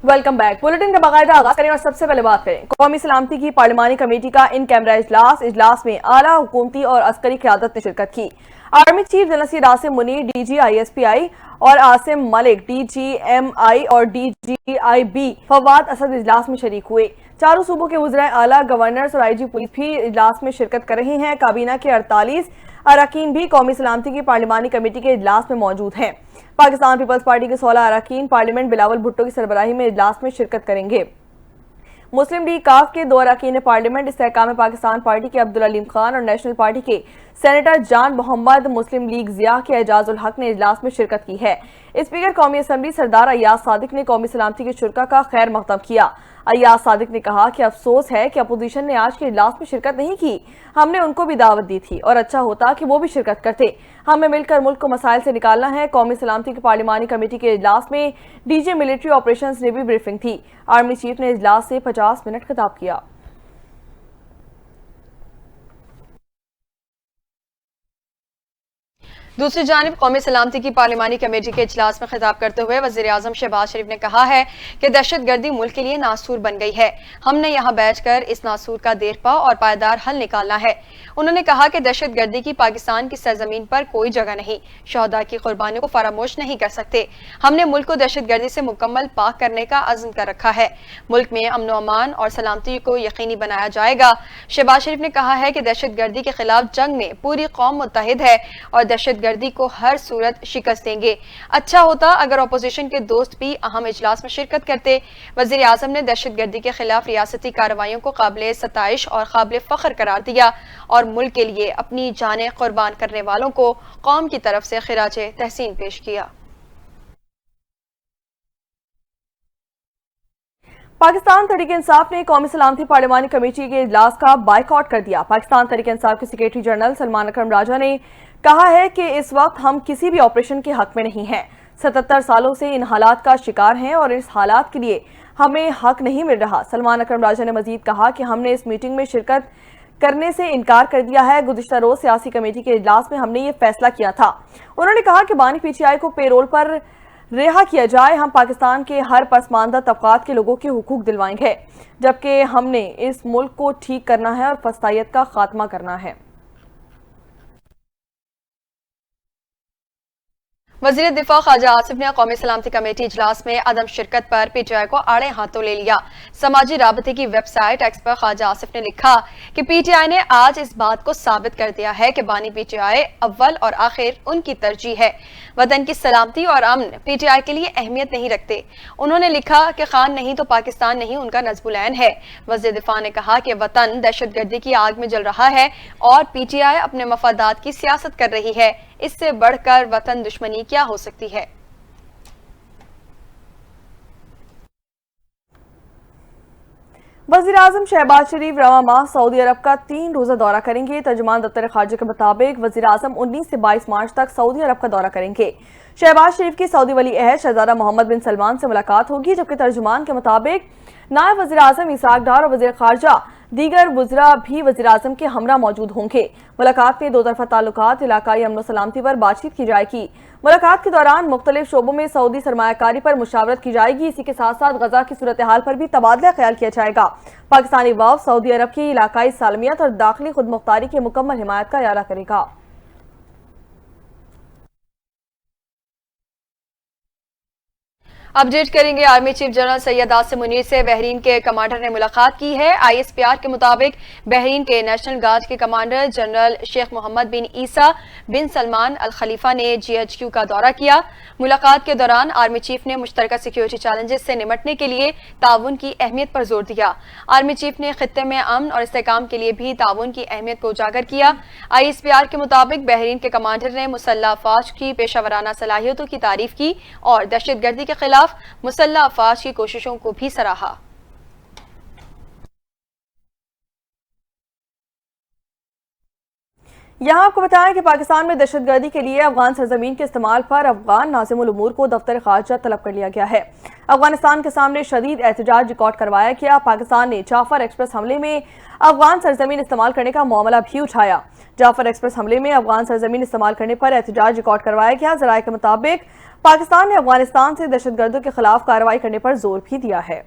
Welcome back. Bulletin का बाकायदा आगाज करें और सबसे पहले बात करें कौमी सलामती की पार्लिमानी कमेटी का इन कैमरा इजलास में आला हुकूमती और अस्करी क़यादत ने शिरकत की। Army chief general Naseer Asim Munir DG ISPI और आसिम मलिक DGMI और DGIB फवाद असद इजलास में शरीक हुए। चारों सूबों के वज़राए आला, गवर्नर्स और IG पुलिस भी इजलास में शिरकत कर रहे हैं। काबीना के 48 अरकान भी कौमी सलामती की पार्लिमानी कमेटी के इजलास में मौजूद हैं। पाकिस्तान पीपल्स पार्टी के 16 अरकान पार्लियामेंट बिलावल भुट्टो की सरबराही में इजलास में शिरकत करेंगे। मुस्लिम लीग काफ के 2 अरकान पार्लियामेंट इस्तेहकाम पाकिस्तान पार्टी के अब्दुल अलीम खान और नेशनल पार्टी के सेनेटर जान मोहम्मद मुस्लिम लीग ज़िया के एजाजुल हक ने इजलास में शिरकत की है। स्पीकर कौमी असम्बली सरदार अय्याज सादिक ने कौमी सलामती के शुरका का खैर मकदम किया। अय्याज सादिक ने कहा कि अफसोस है कि अपोजिशन ने आज के इजलास में शिरकत नहीं की। हमने उनको भी दावत दी थी और अच्छा होता कि वो भी शिरकत करते। हमें मिलकर मुल्क को मसाइल से निकालना है। कौमी सलामती की पार्लिमानी कमेटी के इजलास में DJ मिलिट्री ऑपरेशंस ने भी ब्रीफिंग थी। आर्मी चीफ ने इजलास से 50 मिनट खिताब किया। दूसरी जानिब कौमी सलामती की पार्लिमानी कमेटी के इजलास में खिताब करते हुए वज़ीर आज़म शहबाज शरीफ ने कहा है कि दहशत गर्दी मुल्क के लिए नासूर बन गई है। हमने यहाँ बैठकर इस नासूर का देरपा और पायदार हल निकालना है। उन्होंने कहा कि दहशत गर्दी की पाकिस्तान की सरजमीन पर कोई जगह नहीं। शहदा की कुर्बानियों को फरामोश नहीं कर सकते। हमने मुल्क को दहशत गर्दी से मुकम्मल पाक करने का अज़्म कर रखा है। मुल्क में अमन अमान और सलामती को यकीनी बनाया जाएगा। शहबाज शरीफ ने कहा है कि दहशत गर्दी के खिलाफ जंग में पूरी कौम मुत्तहिद है और दहशत गर्दी को हर सूरत शिकस्त देंगे। अच्छा होता अगर अपोजिशन के दोस्त भी अहम इजलास में शिरकत करते। वज़ीर आज़म ने दहशत गर्दी के खिलाफ रियासती कार्रवाइयों को काबिल सताइश और काबिल फख्र करार दिया और मुल्क के लिए अपनी जानें कुर्बान करने वालों को कौम की तरफ से खिराजे तहसीन पेश किया। पाकिस्तान तहरीक इंसाफ ने कौमी सलामती पार्लिमानी कमेटी के इजलास का बाइकआउट कर दिया। पाकिस्तान तहरीक इंसाफ के सेक्रेटरी जनरल सलमान अकरम राजा ने कहा है कि इस वक्त हम किसी भी ऑपरेशन के हक में नहीं हैं। 77 सालों से इन हालात का शिकार हैं और इस हालात के लिए हमें हक नहीं मिल रहा। सलमान अकरम राजा ने मजीद कहा कि हमने इस मीटिंग में शिरकत करने से इनकार कर दिया है। गुज़िश्ता रोज सियासी कमेटी के इजलास में हमने ये फैसला किया था। उन्होंने कहा कि बानी PTI को पेरोल पर रिहा किया जाए। हम पाकिस्तान के हर पसमानदा तबकात के लोगों के हुकूक दिलवाएंगे, जबकि हमने इस मुल्क को ठीक करना है और फसादियत का खात्मा करना है। वज़ीर दिफा ख्वाजा आसिफ ने कौमी सलामती कमेटी इजलास में अदम शिरकत पर PTI को आड़े हाथों ले लिया। समाजी राबते की वेबसाइट एक्स पर ख्वाजा आसिफ ने लिखा कि PTI ने आज इस बात को साबित कर दिया है कि बानी PTI अव्वल और आखिर उनकी तरजीह है। वतन की सलामती और अमन PTI के लिए अहमियत नहीं रखते। उन्होंने लिखा कि खान नहीं तो पाकिस्तान नहीं उनका नज़्बुल-ऐन है। वज़ीर दिफा ने कहा कि वतन दहशत गर्दी की आग में जल रहा है और PTI अपने मफादात की सियासत कर रही है। इससे बढ़कर वतन दुश्मनी क्या हो सकती है। वज़ीर आज़म शहबाज शरीफ रवां माह सऊदी अरब का 3 रोज़ा दौरा करेंगे। तर्जुमान दफ्तर खारजा के मुताबिक वज़ीर आज़म 19 से 22 मार्च तक सऊदी अरब का दौरा करेंगे। शहबाज शरीफ की सऊदी वली अहद शहजादा मोहम्मद बिन सलमान से मुलाकात होगी, जबकि तर्जुमान के मुताबिक नायब वज़ीर आज़म इसाक डार और वज़ीर खारजा दीगर वज़रा भी वज़ीर आज़म के हमरा मौजूद होंगे। मुलाकात में दो तरफा ताल्लुकात, इलाकाई अमन सलामती पर बातचीत की जाएगी। मुलाकात के दौरान मुख्तलिफ शोबों में सऊदी सरमायाकारी पर मुशावरत की जाएगी। इसी के साथ साथ गजा की सूरत हाल पर भी तबादला ख्याल किया जाएगा। पाकिस्तानी वफ़द सऊदी अरब की इलाकाई सालमियत और दाखिली खुद मुख्तारी की मुकम्मल हिमायत का इरादा करेगा। अपडेट करेंगे army chief general Syed Asim Munir से। बहरीन के कमांडर ने मुलाकात की है। ISPR के मुताबिक बहरीन के नेशनल गार्ड के कमांडर जनरल शेख मोहम्मद बिन ईसा बिन सलमान अल खलीफा ने GHQ का दौरा किया। मुलाकात के दौरान आर्मी चीफ ने मुश्तरका सिक्योरिटी चैलेंजेस से निमटने के लिए ताउन की अहमियत पर जोर दिया। आर्मी चीफ ने खित्ते में अमन और इस्तेहकाम के लिए भी ताउन की अहमियत को उजागर किया। ISPR के मुताबिक बहरीन के कमांडर ने मुसल्लह अफवाज की पेशावराना सलाहियतों की तारीफ की और दहशत गर्दी के खिलाफ मुसल्लह अफवाज की कोशिशों को भी सराहा। यहाँ आपको बताएं कि पाकिस्तान में दहशतगर्दी के लिए अफगान सरजमीन के इस्तेमाल पर अफगान नाज़िमुल उमूर को दफ्तर खारजा तलब कर लिया गया है। अफगानिस्तान के सामने शदीद एहतजाज रिकॉर्ड करवाया गया। पाकिस्तान ने जाफर एक्सप्रेस हमले में अफगान सरजमीन इस्तेमाल करने का मामला भी उठाया। जाफर एक्सप्रेस हमले में अफगान सरजमीन इस्तेमाल करने पर एहतजाज रिकॉर्ड करवाया गया। ज़राए के मुताबिक पाकिस्तान ने अफगानिस्तान से दहशतगर्दों के खिलाफ कार्रवाई करने पर जोर भी दिया है।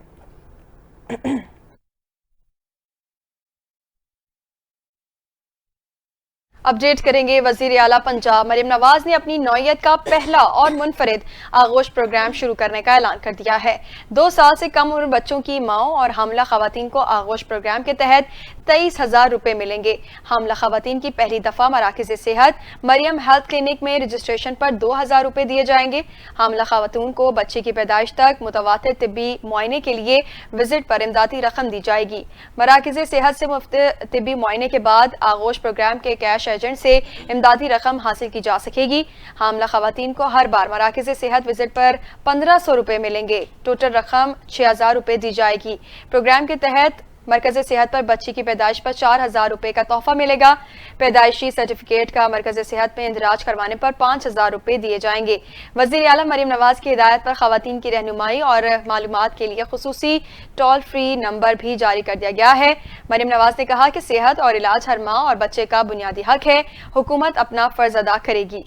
अपडेट करेंगे। वजीर आला पंजाब मरियम नवाज ने अपनी नौयत का पहला और मुनफरिद आगोश प्रोग्राम शुरू करने का ऐलान कर दिया है। 2 साल से कम उम्र बच्चों की माओं और हामला खवातीन को आगोश प्रोग्राम के तहत 23,000 रुपए मिलेंगे। हामला खवातीन की पहली दफा मराकज़ सेहत मरियम हेल्थ क्लिनिक में रजिस्ट्रेशन पर 2,000 रुपए दिए जाएंगे। हामला खवातून को बच्चे की पैदाइश तक मुतवातिर तिब्बी मुआयने के लिए विजिट पर इमदादी रकम दी जाएगी। मराकज़ सेहत से मुफ्त तिब्बी मुआयने के बाद आगोश प्रोग्राम के कैश एजेंट से इमदादी रकम हासिल की जा सकेगी। हामला खवातीन को हर बार मराकज़ सेहत विजिट पर 1,500 रुपए मिलेंगे। टोटल रकम 6,000 रुपए दी जाएगी। प्रोग्राम के तहत मरकज़ सेहत पर बच्ची की पैदाइश पर 4,000 रुपए का तोहफा मिलेगा। पैदाइशी सर्टिफिकेट का मरकज़ सेहत में इंदराज करवाने पर 5,000 रुपए दिए जाएंगे। वज़ीर आला मरियम नवाज की हिदायत पर खवातीन की रहनुमाई और मालूमात के लिए खुसूसी टोल फ्री नंबर भी जारी कर दिया गया है। मरियम नवाज ने कहा कि सेहत और इलाज हर माँ और बच्चे का बुनियादी हक है। हुकूमत अपना फर्ज अदा करेगी।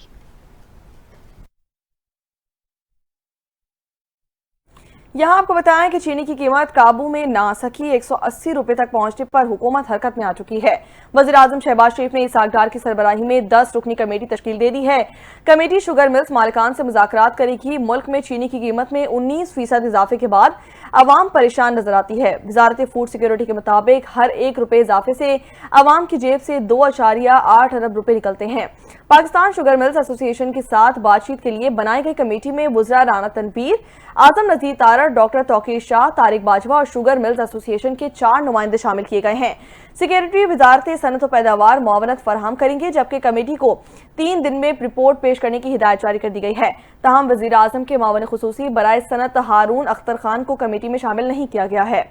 यहाँ आपको बताएं कि चीनी की कीमत काबू में ना सकी 180 रुपए तक पहुंचने पर हुकूमत हरकत में आ चुकी है। वज़ीर आज़म शहबाज शरीफ ने इसाक डार की सरबराही में 10 रुकनी कमेटी तश्कील दे दी है। कमेटी शुगर मिल्स मालिकान से मुज़ाकरात करेगी। मुल्क में चीनी की कीमत में 19% इजाफे के बाद अवाम परेशान नजर आती है। वजारत फूड सिक्योरिटी के मुताबिक हर 1 रुपए इजाफे से अवाम की जेब से 2.8 अरब रुपए निकलते हैं। पाकिस्तान शुगर मिल्स एसोसिएशन के साथ बातचीत के लिए बनाई गई कमेटी में वज़रा राना तनवीर, आजम नज़ीर तारड़, डॉक्टर तौकीर शाह, तारिक बाजवा और शुगर मिल्स एसोसिएशन के 4 नुमाइंदे शामिल किए गए हैं। सेक्रेटरी वजारत सनत और पैदावार मुआवनत फराहम करेंगे, जबकि कमेटी को 3 दिन में रिपोर्ट पेश करने की हिदायत जारी कर दी गई है। ताहम वज़ीर आज़म के मुआवन खुसूसी बराए सनत हारून अख्तर खान को कमेटी में शामिल नहीं किया गया है।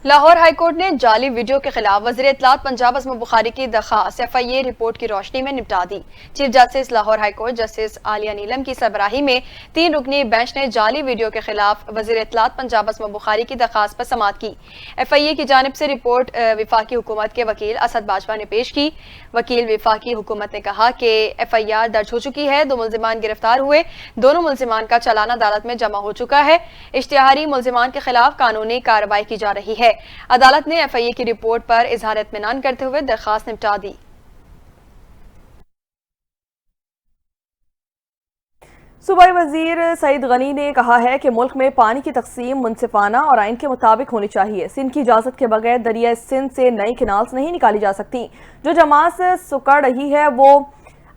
लाहौर हाईकोर्ट ने जाली वीडियो के खिलाफ वज़ीर इत्तलात पंजाब अज़म बुखारी की दरख्वास्त FIA रिपोर्ट की रोशनी में निपटा दी। Chief justice Lahore high court justice Aalia Neelam की सरबराही में 3 रुकनी बेंच ने जाली वीडियो के खिलाफ वज़ीर इत्तलात पंजाब अज़म बुखारी की दरख्वास्त पर समाअत की। FIA की जानिब से रिपोर्ट विफाकी हुकूमत के वकील असद बाजवा ने पेश की। वकील विफाकी हुकूमत ने कहा कि FIR दर्ज हो चुकी है। 2 मुल्जिमान गिरफ्तार हुए। दोनों मुल्जिमान का चालान अदालत में जमा हो चुका है। इश्तिहारी मुल्जिमान के खिलाफ कानूनी कार्रवाई की जा रही है। अदालत ने FIA की रिपोर्ट पर इजहार इत्मीनान करते हुए दरखास्त निपटा दी। सूबाई वजीर सईद गनी ने कहा है कि मुल्क में पानी की तकसीम मुनसिफाना और आइन के मुताबिक होनी चाहिए। सिंध की इजाजत के बगैर दरिया सिंध से नई किनाल्स नहीं निकाली जा सकती। जो जमात सुकड़ रही है वो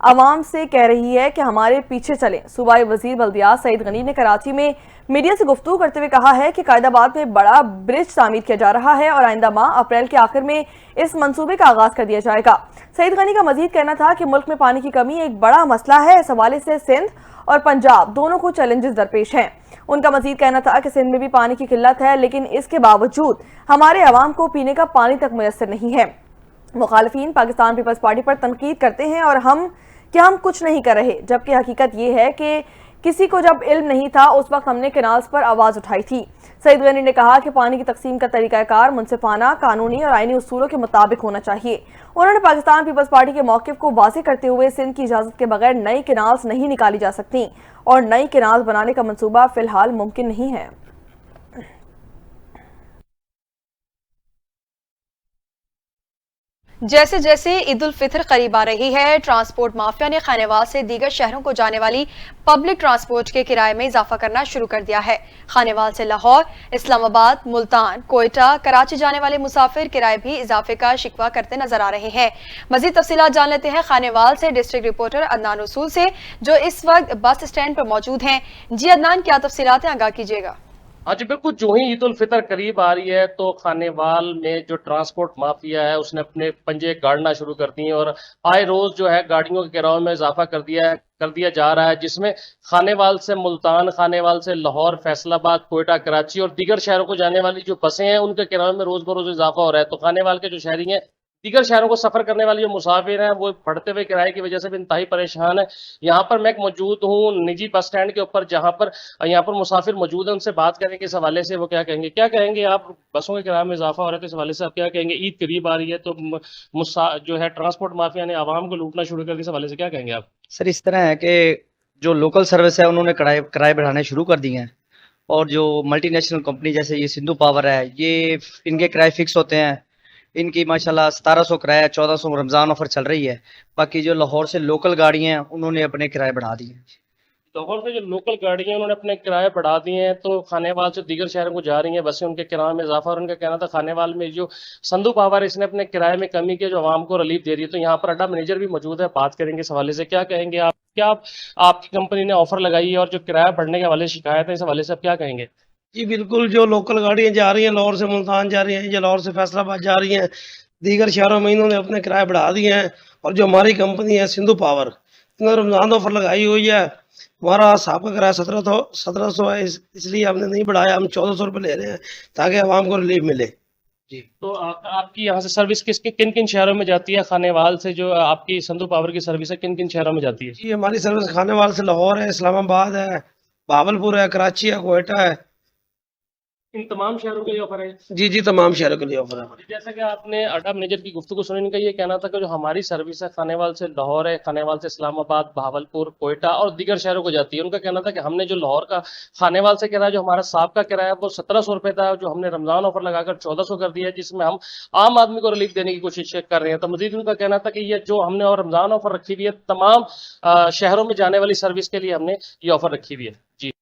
आवाम से कह रही है कि हमारे पीछे चलें। सूबाई वजीर बल्दियात सईद गनी ने कराची में मीडिया से गुफ्तगू करते हुए कहा है कि कायदाबाद में बड़ा ब्रिज तामीर किया जा रहा है और आइंदा माह अप्रैल के आखिर में इस मंसूबे का आगाज कर दिया जाएगा। सईद गनी का मजीद कहना था कि मुल्क में पानी की कमी एक बड़ा मसला है। इस हवाले से सिंध और पंजाब दोनों को चैलेंजेस दरपेश हैं। उनका मजीद कहना था कि सिंध में भी पानी की किल्लत है, लेकिन इसके बावजूद हमारे अवाम को पीने का पानी तक मुयस्सर नहीं है। मुखालिफिन पाकिस्तान पीपल्स पार्टी पर तनकीद करते हैं और हम कुछ नहीं कर रहे, जबकि हकीकत ये है कि किसी को जब इल्म नहीं था उस वक्त हमने कैनाल्स पर आवाज उठाई थी। सईद गनी ने कहा कि पानी की तकसीम का तरीकाकार मुनसिफाना, कानूनी और आईनी उसूलों के मुताबिक होना चाहिए। उन्होंने पाकिस्तान पीपल्स पार्टी के मौक़िफ़ को वाज़ेह करते हुए सिंध की इजाज़त के बगैर नई कैनाल्स नहीं निकाली जा सकती और नई कैनाल बनाने का मंसूबा फिलहाल मुमकिन नहीं है। जैसे जैसे ईद उल फितर करीब आ रही है, ट्रांसपोर्ट माफिया ने खानेवाल से दीगर शहरों को जाने वाली पब्लिक ट्रांसपोर्ट के किराए में इजाफा करना शुरू कर दिया है। खानेवाल से लाहौर, इस्लामाबाद, मुल्तान, कोयटा, कराची जाने वाले मुसाफिर किराए भी इजाफे का शिकवा करते नजर आ रहे हैं। मजीद तफसीलात जान लेते हैं खानेवाल से डिस्ट्रिक्ट रिपोर्टर अदनान रसूल से, जो इस वक्त बस स्टैंड पर मौजूद हैं। जी अदनान, क्या तफसीलात हैं, आगाह कीजिएगा। हाँ जी बिल्कुल, जो ही ईद उल फितर करीब आ रही है तो खानेवाल में जो ट्रांसपोर्ट माफिया है उसने अपने पंजे गाड़ना शुरू कर दिए और आए रोज जो है गाड़ियों के किराए में इजाफा कर दिया जा रहा है, जिसमें खानेवाल से मुल्तान, खानेवाल से लाहौर, फैसलाबाद, कोयटा, कराची और दीगर शहरों को जाने वाली जो बसें हैं उनके किराए में रोज बरोज इजाफा हो रहा है। तो खानेवाल के जो शहरी हैं, दीगर शहरों को सफर करने वाले जो मुसाफिर हैं, वो बढ़ते हुए किराए की वजह से भी इंतहाई परेशान है। यहाँ पर मैं मौजूद हूँ निजी बस स्टैंड के ऊपर, जहाँ पर यहाँ पर मुसाफिर मौजूद हैं, उनसे बात करेंगे इस हवाले से। वो क्या कहेंगे आप, बसों के किराए में इजाफा हो रहा है तो इस हवाले से आप क्या कहेंगे? ईद करीब आ रही है तो जो है ट्रांसपोर्ट माफिया ने आवाम को लूटना शुरू कर दिया, इस हवाले से क्या कहेंगे आप? सर इस तरह है कि जो लोकल सर्विस है उन्होंने किराए बढ़ाने शुरू कर दिए हैं, और जो मल्टी नेशनल कंपनी जैसे ये सिंधु पावर है, ये इनके किराए फिक्स होते हैं। इनकी माशाल्लाह 1700 किराया, 1400 रमज़ान ऑफर चल रही है। बाकी जो लाहौर से लोकल गाड़ियाँ हैं उन्होंने अपने किराए बढ़ा दिए हैं। लाहौर से जो लोकल गाड़ियां हैं उन्होंने अपने किराए बढ़ा दिए हैं, तो खानेवाल से दीगर शहरों को जा रही हैं बसें, उनके किराए में इजाफा। और उनका कहना था खानेवाल में जो संधू पावर इसने अपने किराए में कमी की, जो आवाम को रिलीफ दे रही है। तो यहाँ पर अड्डा मैनेजर भी मौजूद है, बात करेंगे इस हवाले से। क्या कहेंगे आप, आपकी कंपनी ने ऑफर लगाई है और जो किराया बढ़ने के हवाले से शिकायत है, इस हवाले से आप क्या कहेंगे? जी बिल्कुल, जो लोकल गाड़ियाँ जा रही हैं, लाहौर से मुल्तान जा रही हैं या लाहौर से फैसलाबाद जा रही हैं, दीगर शहरों में इन्होंने अपने किराए बढ़ा दिए हैं। और जो हमारी कंपनी है सिंधु पावर, इन्होंने रमज़ान ऑफर लगाई हुई है। हमारा साहब का किराया 1700 है, इसलिए हमने नहीं बढ़ाया, हम 1400 रुपये ले रहे हैं ताकि आवाम को रिलीफ मिले। जी तो आपकी यहाँ से सर्विस किन किन शहरों में जाती है? खानेवाल से जो आपकी संधू पावर की सर्विस है, किन किन शहरों में जाती है? जी, हमारी सर्विस खानेवाल से लाहौर है, इस्लामाबाद है, बहावलपुर है, कराची है, कोयटा है। इन तमाम शहरों के लिए ऑफर है? जी जी, तमाम शहरों के लिए ऑफर है हमारी। जैसा कि आपने अड्डा मैनेजर की गुफ्तगू सुनी, इनका ये कहना था कि जो हमारी सर्विस है खानेवाल से लाहौर है, खानेवाल से इस्लामाबाद, बहावलपुर, कोयटा और दीगर शहरों को जाती है। उनका कहना था कि हमने जो लाहौर का खानेवाल से किराया, जो हमारा साहब का किराया वो 1700 रुपये था, जो हमने रमजान ऑफर लगाकर 1400 कर दिया है, जिसमें हम आम आदमी को रिलीफ देने की कोशिश कर रहे हैं। तो मजीद उनका कहना था कि ये जो हमने और रमजान ऑफर रखी हुई है, तमाम शहरों में जाने वाली सर्विस के लिए हमने ये ऑफर रखी हुई है। जी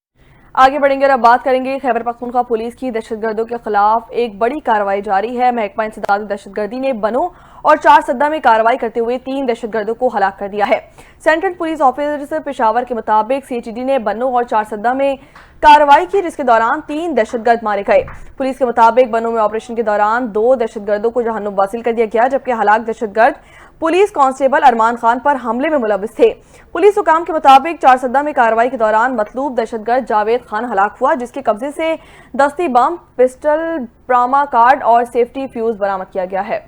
आगे बढ़ेंगे और अब बात करेंगे खैबर पख्तूनख्वा पुलिस की। दहशतगर्दों के खिलाफ एक बड़ी कार्रवाई जारी है। महकमा इंसदाद दहशतगर्दी ने बनों और चार सद्दा में कार्रवाई करते हुए 3 दहशतगर्दों को हलाक कर दिया है। सेंट्रल पुलिस ऑफिस पेशावर के मुताबिक सीएचडी ने बनों और चार सद्दा में कार्रवाई की, जिसके दौरान 3 दहशतगर्द मारे गए। पुलिस के मुताबिक बनों में ऑपरेशन के दौरान 2 दहशतगर्दों को जहन्नुम वासिल कर दिया गया, जबकि हलाक दहशतगर्द पुलिस कांस्टेबल अरमान खान पर हमले में मुलविस थे। पुलिस हुकाम के मुताबिक चार सद्दा में कार्रवाई के दौरान मतलूब दहशतगर्द जावेद खान हलाक हुआ, जिसके कब्जे से दस्ती बम, पिस्टल, ब्रामा कार्ड और सेफ्टी फ्यूज बरामद किया गया है।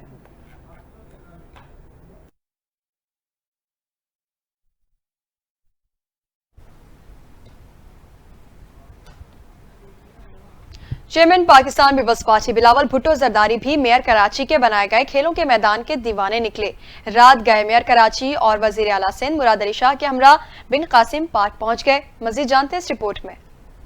चेयरमैन पाकिस्तान पीपल्स पार्टी बिलावल भुट्टो जरदारी भी मेयर कराची के बनाए गए खेलों के मैदान के दीवाने निकले। रात गए मेयर कराची और वजीर आला सिंध मुराद अली शाह के हमरा बिन कासिम पार्क पहुंच गए। मजीद जानते हैं इस रिपोर्ट में।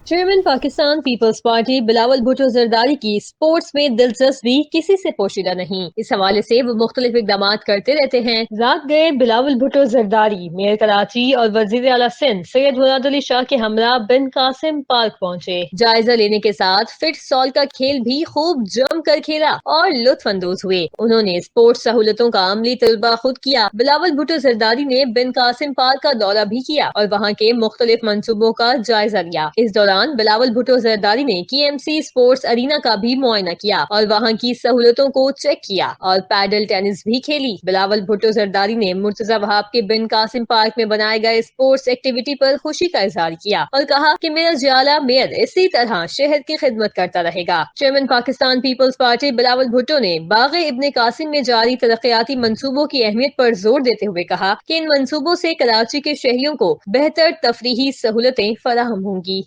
चेयरमैन पाकिस्तान पीपल्स पार्टी बिलावल भुट्टो जरदारी की स्पोर्ट्स में दिलचस्पी किसी से पोशीदा नहीं। इस हवाले से वो मुख्तलिफ इकदाम करते रहते हैं। रात गए बिलावल भुट्टो जरदारी मेयर कराची और वजीर आला सिंध सैयद मुराद अली शाह के हमरा बिन कासिम पार्क पहुंचे। जायजा लेने के साथ फिट सॉल का खेल भी खूब जम कर खेला और लुत्फ अंदोज हुए। उन्होंने स्पोर्ट्स सहूलतों का अमली तजुर्बा खुद किया। बिलावल भुट्टो जरदारी ने बिन कासिम पार्क का दौरा भी किया और वहाँ के मुख्तलिफ मंसूबों का जायजा लिया। इस दौरान बिलावल भुट्टो जरदारी ने KMC स्पोर्ट्स अरीना का भी मुआयना किया और वहाँ की सहूलतों को चेक किया और पैडल टेनिस भी खेली। बिलावल भुट्टो जरदारी ने मुर्तजा वहाब के बिन कासिम पार्क में बनाए गए स्पोर्ट्स एक्टिविटी पर खुशी का इजहार किया और कहा कि मेरा जियाला मेयर इसी तरह शहर की खिदमत करता रहेगा। चेयरमैन पाकिस्तान पीपल्स पार्टी बिलावल भुट्टो ने बाग़े इब्ने कासिम में जारी तरक्याती मंसूबों की अहमियत पर जोर देते हुए कहा कि इन मंसूबों से कराची के शहरियों को बेहतर तफरीही सहूलतें फराहम होंगी।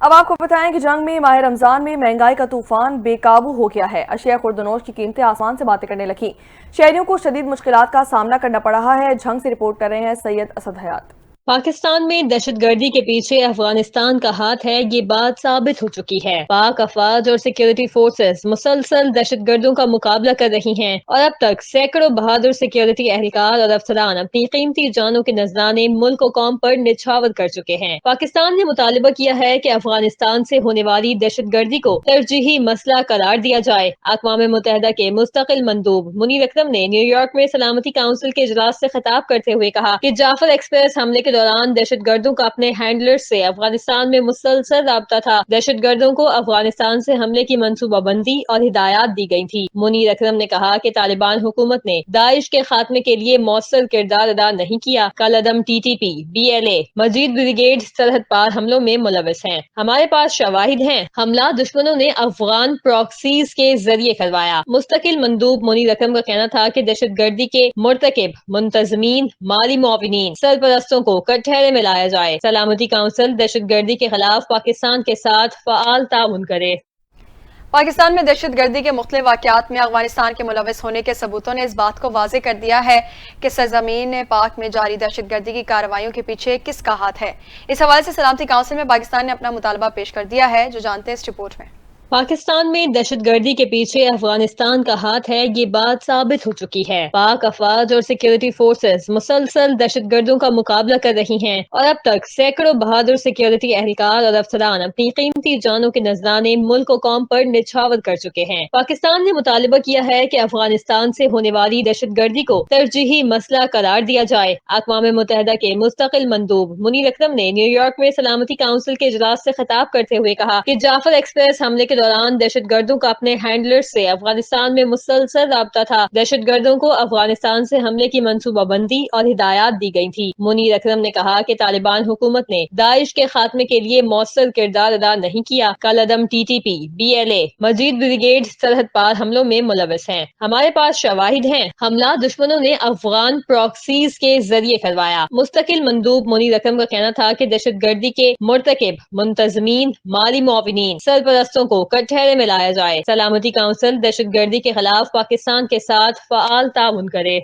अब आपको बताएं कि जंग में माह रमजान में महंगाई का तूफान बेकाबू हो गया है। अशिया खुर्दनोश की कीमतें आसमान से बातें करने लगी। शहरियों को शदीद मुश्किलात का सामना करना पड़ रहा है। जंग से रिपोर्ट कर रहे हैं सैयद असद हयात। पाकिस्तान में दहशतगर्दी के पीछे अफगानिस्तान का हाथ है, ये बात साबित हो चुकी है। पाक अफवाज और सिक्योरिटी फोर्सेस मुसलसल दहशतगर्दों का मुकाबला कर रही हैं और अब तक सैकड़ों बहादुर सिक्योरिटी एहलकार और अफसरान अपनी कीमती जानों के नजराने मुल्क और कौम पर निछावर कर चुके हैं। पाकिस्तान ने मुतालबा किया है कि अफगानिस्तान से होने वाली दहशतगर्दी को तरजीही मसला करार दिया जाए। अक़वाम मुत्तहिदा के मुस्तकिल मंदूब मुनीर अकरम ने न्यूयॉर्क में सलामती काउंसिल के इजलास से खिताब करते हुए कहा कि जाफर एक्सप्रेस हमले के दौरान दहशतगर्दों का अपने हैंडलर्स से अफगानिस्तान में मुसलसल राब्ता था। दहशतगर्दों को अफगानिस्तान से हमले की मंसूबाबंदी और हिदायत दी गई थी। मुनीर अकरम ने कहा कि तालिबान हुकूमत ने दाइश के खात्मे के लिए मौसर किरदार अदा नहीं किया। कलअदम TTP, BLA, मजीद ब्रिगेड सरहद पार हमलों में मुलविस हैं। हमारे पास शवाहिद हैं। हमला दुश्मनों ने अफगान प्रॉक्सीज के जरिए करवाया। मुस्तकिल मंदूब मुनीर अकरम का कहना था कि दहशतगर्दी के मुर्तकिब, मुंतजमीन, माली मुआविनीन, सरपरस्तों को कटहरे में लाया जाए। सलामती काउंसिल दहशतगर्दी के खिलाफ पाकिस्तान के साथ फ़आल ताउन करे। पाकिस्तान में दहशतगर्दी के मुख्तलिफ वाक़यात में अफगानिस्तान के मुलविस होने के सबूतों ने इस बात को वाज़ेह कर दिया है कि सरज़मीन पाक में जारी दहशतगर्दी की कार्रवाइयों के पीछे किसका हाथ है। इस हवाले से सलामती काउंसिल में पाकिस्तान ने अपना मुतालबा पेश कर दिया है, जो जानते हैं इस रिपोर्ट में। पाकिस्तान में दहशतगर्दी के पीछे अफगानिस्तान का हाथ है, ये बात साबित हो चुकी है। पाक अफवाज और सिक्योरिटी फोर्सेस मुसलसल दहशतगर्दों का मुकाबला कर रही हैं और अब तक सैकड़ों बहादुर सिक्योरिटी एहलकार और अफसरान अपनी कीमती जानों के नजराने मुल्क और कौम पर निछावर कर चुके हैं। पाकिस्तान ने मुतालबा किया है कि अफगानिस्तान से होने वाली दहशतगर्दी को तरजीही मसला करार दिया जाए। अक़वाम मुत्तहिदा के मुस्तकिल मंदूब मुनीर अकरम ने न्यूयॉर्क में सलामती काउंसिल के इजलास से खिताब करते हुए कहा कि जाफर एक्सप्रेस हमले के दौरान दहशतगर्दों का अपने हैंडलर्स से अफगानिस्तान में मुसलसल राब्ता था। दहशतगर्दों को अफगानिस्तान से हमले की मंसूबाबंदी और हिदायत दी गई थी। मुनीर अकरम ने कहा कि तालिबान हुकूमत ने दाइश के खात्मे के लिए मौसर किरदार अदा नहीं किया। कलअदम TTP, BLA, मजीद ब्रिगेड सरहद पार हमलों में मुलविस हैं। हमारे पास शवाहिद हैं। हमला दुश्मनों ने अफगान प्रॉक्सीज के जरिए करवाया। मुस्तकिल मंदूब मुनीर अकरम का कहना था कि दहशतगर्दी के मुर्तकिब, मुंतजमीन, माली मुआविनीन, सरपरस्तों को कटहरे में लाया जाए। सलामती काउंसिल दहशतगर्दी के खिलाफ पाकिस्तान के साथ फ़आल ताउन करे।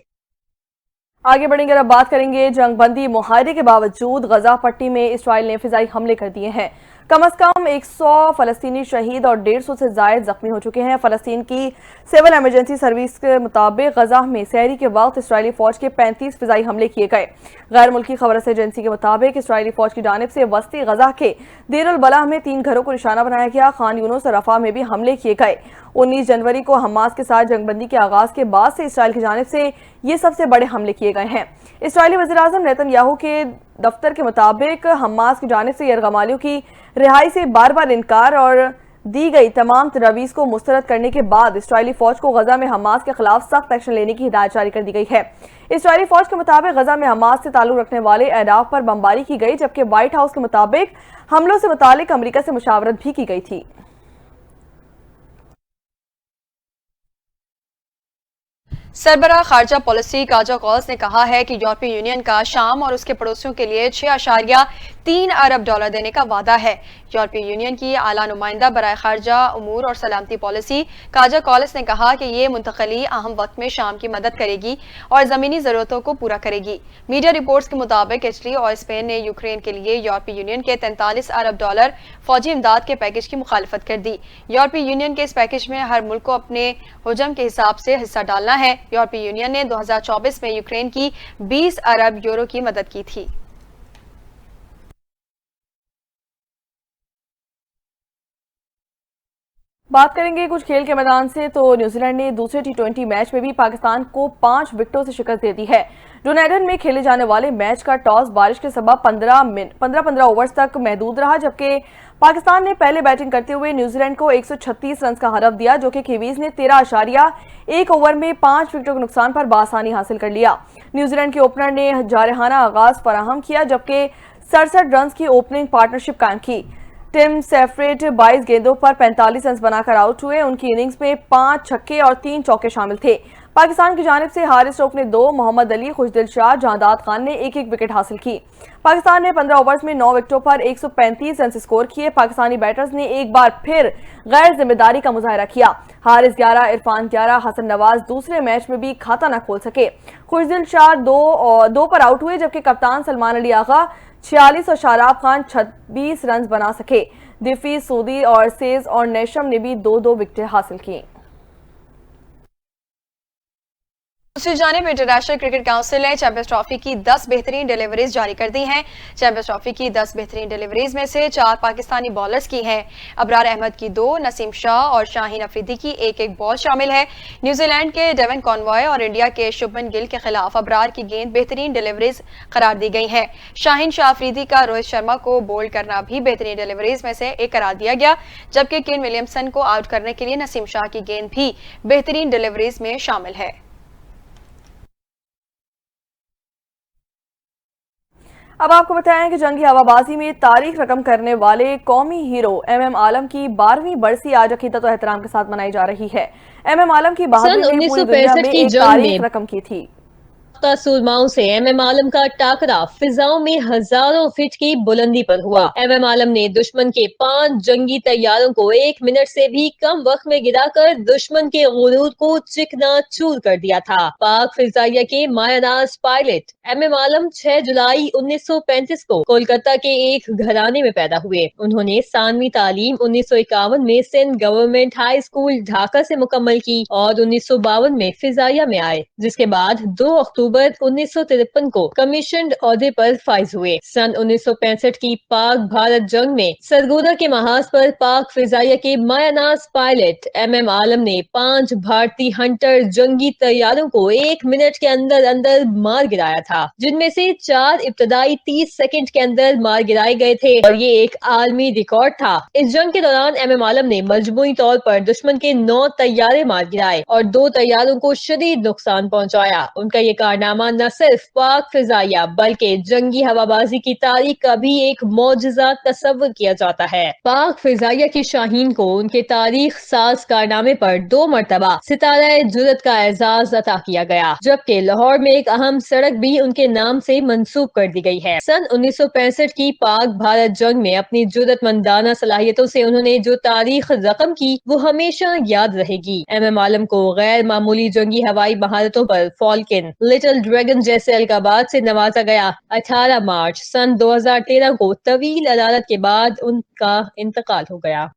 आगे बढ़ेंगे और अब बात करेंगे जंगबंदी मुआहदे के बावजूद गजा पट्टी में इसराइल ने फिजाई हमले कर दिए हैं। कम अज कम 100 फलस्तीनी शहीद और 150 से जायद जख्मी हो चुके हैं। फलस्तीन की सिविल इमरजेंसी सर्विस के मुताबिक गजा में सहरी के वक्त इसराइली फौज के 35 फिजाई हमले किए गए। गैर मुल्की खबर एजेंसी के मुताबिक इसराइली फौज की जानिब से वस्ती गजा के देर अल बलाह में 3 घरों को निशाना बनाया गया। खान यूनुस और रफा में भी हमले किए गए। 19 जनवरी को हमास के साथ जंगबंदी के आगाज के बाद से इसराइल की जानिब से ये सबसे बड़े हमले किए गए हैं। इसराइली वज़ीर-ए-आज़म नेतन्याहू के दफ्तर के मुताबिक हमास की जानिब से यरगमालियों की रिहाई से बार बार इनकार और दी गई तमाम तजावीज़ को मुस्तरद करने के बाद इसराइली फौज को गजा में हमास के खिलाफ सख्त एक्शन लेने की हिदायत जारी कर दी गई है। इसराइली फौज के मुताबिक गजा में हमास से ताल्लुक रखने वाले अहदाफ पर बमबारी की गई, जबकि व्हाइट हाउस के मुताबिक हमलों से मुतालिक अमरीका से मुशावरत भी की गई थी। सरबराह खारजा पॉलिसी काजा कॉल्स ने कहा है कि यूरोपीय यूनियन का शाम और उसके पड़ोसियों के लिए $6.3 अरब देने का वादा है। यूरोपीय यूनियन की आला नुमाइंदा बराए खारजा उमूर और सलामती पॉलिसी काजा कॉल्स ने कहा कि ये मुंतकली अहम वक्त में शाम की मदद करेगी और ज़मीनी ज़रूरतों को पूरा करेगी। मीडिया रिपोर्ट्स के मुताबिक इटली और स्पेन ने यूक्रेन के लिए यूरोपीय यूनियन के $43 अरब फौजी इमदाद के पैकेज की मुखालफत कर दी। यूरोपीय यूनियन के इस पैकेज में हर मुल्क को अपने हुजम के हिसाब से हिस्सा डालना है। यूरोपीय यूनियन ने 2024 में यूक्रेन की 20 अरब यूरो की मदद की थी। बात करेंगे कुछ खेल के मैदान से तो न्यूजीलैंड ने दूसरे T20 मैच में भी पाकिस्तान को 5 विकेटों से शिकस्त दे दी है। डुनेडन में खेले जाने वाले मैच का टॉस बारिश के सबब 15 ओवर्स तक महदूद रहा, जबकि पाकिस्तान ने पहले बैटिंग करते हुए न्यूजीलैंड को 136 रन का हदफ दिया, जो कि कीवीज ने 13.1 ओवर में 5 विकेटों के नुकसान पर बासानी हासिल कर लिया। न्यूजीलैंड के ओपनर ने जारहाना आगाज फराहम किया, जबकि 67 रन की ओपनिंग पार्टनरशिप कायम की। टिम सेफरेट 22 गेंदों पर 45 रन बनाकर आउट हुए। उनकी इनिंग्स में 5 छक्के और 3 चौके शामिल थे। पाकिस्तान की जानिब से हारिस स्टोक ने 2, मोहम्मद अली, खुशदिल शाह, जहांदाद खान ने 1-1 विकेट हासिल की। पाकिस्तान ने 15 ओवर्स में 9 विकेटों पर 135 रन स्कोर किए। पाकिस्तानी बैटर्स ने एक बार फिर गैर जिम्मेदारी का मुजाहरा किया। हारिस 11, इरफान 11, हसन नवाज दूसरे मैच में भी खाता न खोल सके। खुशदिल शाह 2 पर आउट हुए, जबकि कप्तान सलमान अली आगा 46 और शादाब खान 26 रन बना सके। दिफी, सूदी और सेज और नेशम ने भी 2-2 विकेटें हासिल की। दूसरी जानिब इंटरनेशनल क्रिकेट काउंसिल ने चैंपियंस ट्रॉफी की 10 बेहतरीन डिलीवरीज जारी कर दी हैं। चैंपियंस ट्रॉफी की 10 बेहतरीन डिलीवरीज में से 4 पाकिस्तानी बॉलर्स की हैं। अबरार अहमद की 2, नसीम शाह और शाहीन अफरीदी की 1-1 बॉल शामिल है। न्यूजीलैंड के डेवन कॉनवॉय और इंडिया के शुभमन गिल के खिलाफ अबरार की गेंद बेहतरीन डिलीवरीज करार दी गई हैं। शाहीन शाह अफरीदी का रोहित शर्मा को बोल्ड करना भी बेहतरीन डिलीवरीज में से एक करार दिया गया, जबकि केन विलियमसन को आउट करने के लिए नसीम शाह की गेंद भी बेहतरीन डिलीवरीज में शामिल है। अब आपको बताएं कि जंगी हवाबाजी में तारीख रकम करने वाले कौमी हीरो MM आलम की 12वीं बरसी आज अकीदत और एहतराम के साथ मनाई जा रही है। MM आलम की बहादुरी ने पूरी दुनिया में एक तारीख रकम की थी। सुरमाओं से MM आलम का टाकरा फिजाओं में हजारों फीट की बुलंदी पर हुआ। MM आलम ने दुश्मन के 5 जंगी तैयारों को 1 मिनट से भी कम वक्त में गिराकर दुश्मन के गुरूर को चिकना चूर कर दिया था। पाक फिजाइया के मायानाज पायलट MM आलम 6 जुलाई 1935 को कोलकाता के एक घराने में पैदा हुए। उन्होंने सानवी तालीम 1951 में Sindh government high school Dhaka से मुकम्मल की और 1952 में फिजाइया में आए, जिसके बाद 2 अक्टूबर 1953 को कमीशन ओहदे पर फाइज हुए। सन 1965 की पाक भारत जंग में सरगोदा के महाज पर पाक फिजाइया के मायानाज पायलट MM आलम ने 5 भारतीय हंटर जंगी तैयारों को 1 मिनट के अंदर अंदर मार गिराया था, जिनमें से 4 इब्तदाई 30 सेकंड के अंदर मार गिराए गए थे और ये एक आलमी रिकॉर्ड था। इस जंग के दौरान MM आलम ने मजमूई तौर पर दुश्मन के 9 तैयारे मार गिराए और 2 तैयारों को शदीद नुकसान पहुंचाया। उनका ये कारनामा न सिर्फ पाक फिजाइया बल्कि जंगी हवाबाजी की तारीख का भी एक मौजज़ा तस्वर किया जाता है। पाक फिजाइया की शाहीन को उनके तारीख साज कारनामे पर 2 मरतबा सितारा जुरत का एजाज अता किया गया, जबकि लाहौर में एक अहम सड़क भी उनके नाम से मंसूब कर दी गई है। सन 1965 की पाक भारत जंग में अपनी जुरतमंदाना सलाहियतों से उन्होंने जो तारीख रकम की वो हमेशा याद रहेगी। MM आलम को गैर मामूली जंगी हवाई महारतों पर फॉल्कन, लिटिल ड्रैगन जैसे अलकाबात से नवाजा गया। 18 मार्च सन 2013 को तवील अदालत के बाद उनका इंतकाल हो गया।